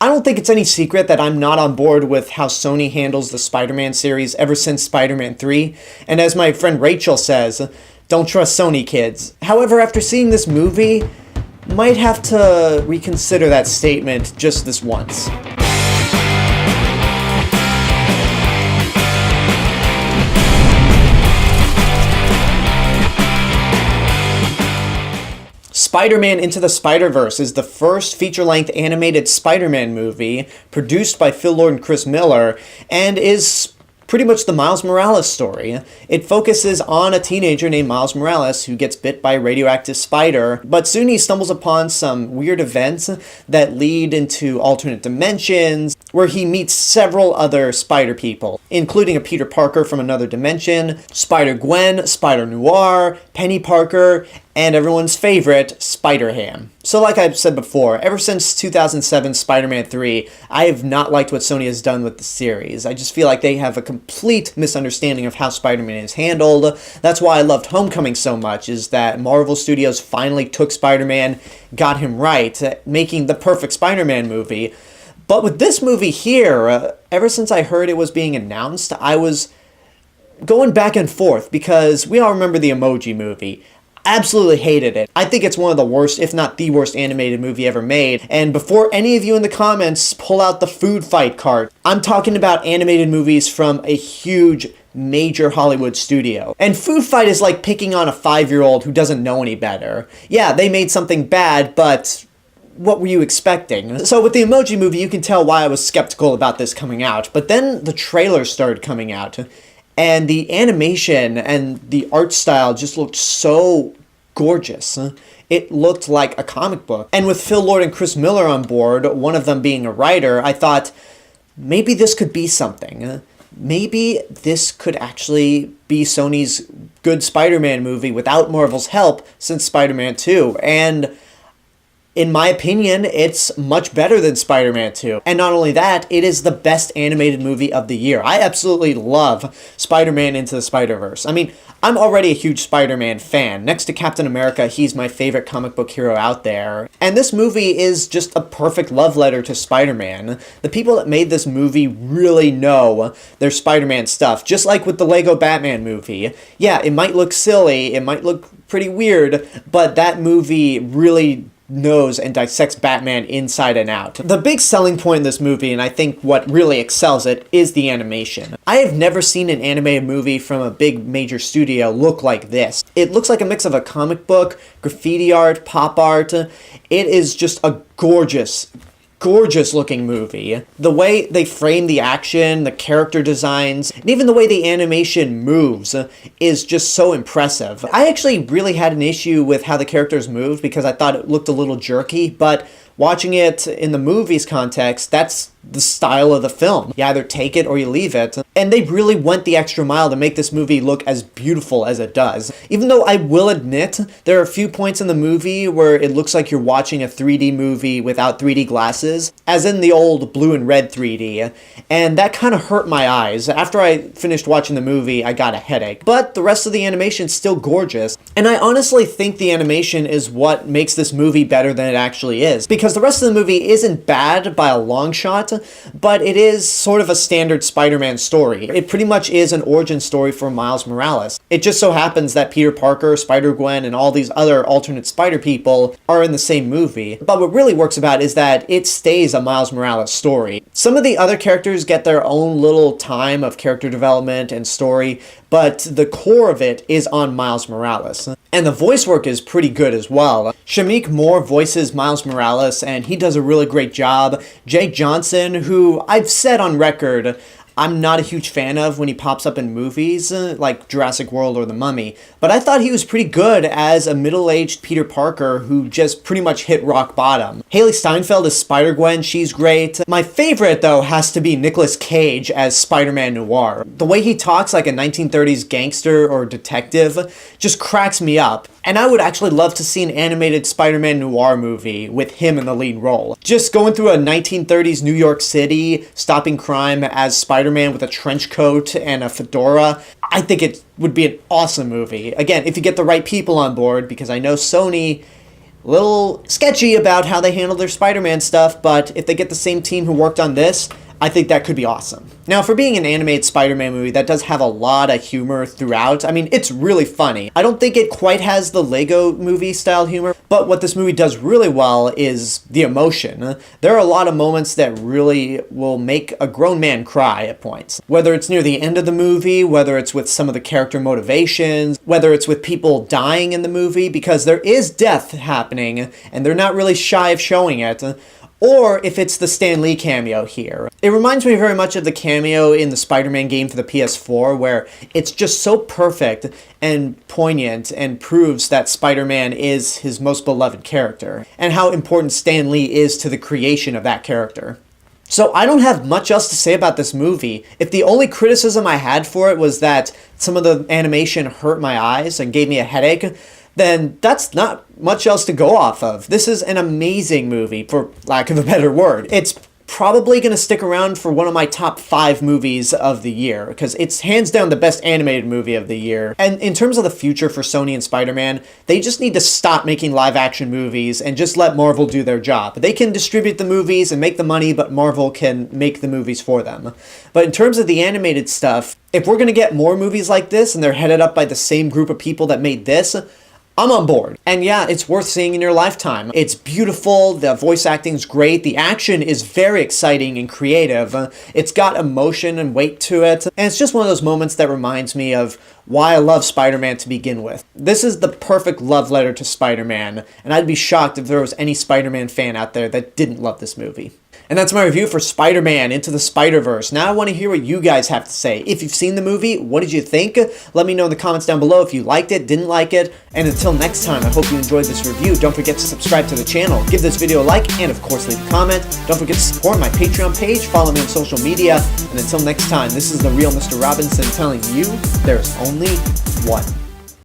I don't think it's any secret that I'm not on board with how Sony handles the Spider-Man series ever since Spider-Man 3, and as my friend Rachel says, don't trust Sony, kids. However, after seeing this movie, might have to reconsider that statement just this once. Spider-Man Into the Spider-Verse is the first feature-length animated Spider-Man movie produced by Phil Lord and Chris Miller, and is pretty much the Miles Morales story. It focuses on a teenager named Miles Morales who gets bit by a radioactive spider, but soon he stumbles upon some weird events that lead into alternate dimensions, where he meets several other Spider people, including a Peter Parker from another dimension, Spider-Gwen, Spider-Noir, Penny Parker, and everyone's favorite, Spider-Ham. So like I've said before, ever since 2007 Spider-Man 3, I have not liked what Sony has done with the series. I just feel like they have a complete misunderstanding of how Spider-Man is handled. That's why I loved Homecoming so much, is that Marvel Studios finally took Spider-Man, got him right, making the perfect Spider-Man movie. But with this movie here, ever since I heard it was being announced, I was going back and forth, because we all remember the Emoji Movie. Absolutely hated it. I think it's one of the worst, if not the worst, animated movie ever made. And before any of you in the comments pull out the food fight card, I'm talking about animated movies from a huge, major Hollywood studio. And Food Fight is like picking on a 5-year-old who doesn't know any better. Yeah, they made something bad, but what were you expecting? So with the Emoji Movie, you can tell why I was skeptical about this coming out. But then the trailers started coming out, and the animation and the art style just looked so gorgeous. It looked like a comic book. And with Phil Lord and Chris Miller on board, one of them being a writer, I thought, maybe this could be something. Maybe this could actually be Sony's good Spider-Man movie without Marvel's help since Spider-Man 2. And in my opinion, it's much better than Spider-Man 2. And not only that, it is the best animated movie of the year. I absolutely love Spider-Man Into the Spider-Verse. I mean, I'm already a huge Spider-Man fan. Next to Captain America, he's my favorite comic book hero out there. And this movie is just a perfect love letter to Spider-Man. The people that made this movie really know their Spider-Man stuff, just like with the Lego Batman movie. Yeah, it might look silly, it might look pretty weird, but that movie really knows and dissects Batman inside and out. The big selling point in this movie, and I think what really excels it, is the animation. I have never seen an animated movie from a big major studio look like this. It looks like a mix of a comic book, graffiti art, pop art. It is just a gorgeous looking movie. The way they frame the action, the character designs, and even the way the animation moves is just so impressive. I actually really had an issue with how the characters moved because I thought it looked a little jerky, but watching it in the movie's context, that's the style of the film. You either take it or you leave it. And they really went the extra mile to make this movie look as beautiful as it does. Even though I will admit, there are a few points in the movie where it looks like you're watching a 3D movie without 3D glasses, as in the old blue and red 3D. And that kind of hurt my eyes. After I finished watching the movie, I got a headache. But the rest of the animation is still gorgeous. And I honestly think the animation is what makes this movie better than it actually is. Because the rest of the movie isn't bad by a long shot, but it is sort of a standard Spider-Man story. It pretty much is an origin story for Miles Morales. It just so happens that Peter Parker, Spider-Gwen, and all these other alternate Spider people are in the same movie. But what really works about it is that it stays a Miles Morales story. Some of the other characters get their own little time of character development and story, but the core of it is on Miles Morales. And the voice work is pretty good as well. Shameik Moore voices Miles Morales, and he does a really great job. Jake Johnson, who I've said on record, I'm not a huge fan of when he pops up in movies like Jurassic World or The Mummy, but I thought he was pretty good as a middle-aged Peter Parker who just pretty much hit rock bottom. Hailee Steinfeld as Spider-Gwen, she's great. My favorite, though, has to be Nicolas Cage as Spider-Man Noir. The way he talks like a 1930s gangster or detective just cracks me up. And I would actually love to see an animated Spider-Man Noir movie with him in the lead role. Just going through a 1930s New York City, stopping crime as Spider-Man with a trench coat and a fedora. I think it would be an awesome movie. Again, if you get the right people on board, because I know Sony a little sketchy about how they handle their Spider-Man stuff, but if they get the same team who worked on this, I think that could be awesome. Now, for being an animated Spider-Man movie that does have a lot of humor throughout, I mean, it's really funny. I don't think it quite has the Lego movie style humor, but what this movie does really well is the emotion. There are a lot of moments that really will make a grown man cry at points. Whether it's near the end of the movie, whether it's with some of the character motivations, whether it's with people dying in the movie, because there is death happening, and they're not really shy of showing it, or if it's the Stan Lee cameo here. It reminds me very much of the cameo in the Spider-Man game for the PS4, where it's just so perfect and poignant and proves that Spider-Man is his most beloved character, and how important Stan Lee is to the creation of that character. So I don't have much else to say about this movie. If the only criticism I had for it was that some of the animation hurt my eyes and gave me a headache, then that's not much else to go off of. This is an amazing movie, for lack of a better word. It's probably going to stick around for one of my top 5 movies of the year, because it's hands down the best animated movie of the year. And in terms of the future for Sony and Spider-Man, they just need to stop making live-action movies and just let Marvel do their job. They can distribute the movies and make the money, but Marvel can make the movies for them. But in terms of the animated stuff, if we're going to get more movies like this, and they're headed up by the same group of people that made this, I'm on board. And yeah, it's worth seeing in your lifetime. It's beautiful, the voice acting's great, the action is very exciting and creative, it's got emotion and weight to it, and it's just one of those moments that reminds me of why I love Spider-Man to begin with. This is the perfect love letter to Spider-Man, and I'd be shocked if there was any Spider-Man fan out there that didn't love this movie. And that's my review for Spider-Man Into the Spider-Verse. Now I want to hear what you guys have to say. If you've seen the movie, what did you think? Let me know in the comments down below if you liked it, didn't like it. And until next time, I hope you enjoyed this review. Don't forget to subscribe to the channel, give this video a like, and of course leave a comment. Don't forget to support my Patreon page, follow me on social media. And until next time, this is the Real Mr. Robinson telling you there's only one.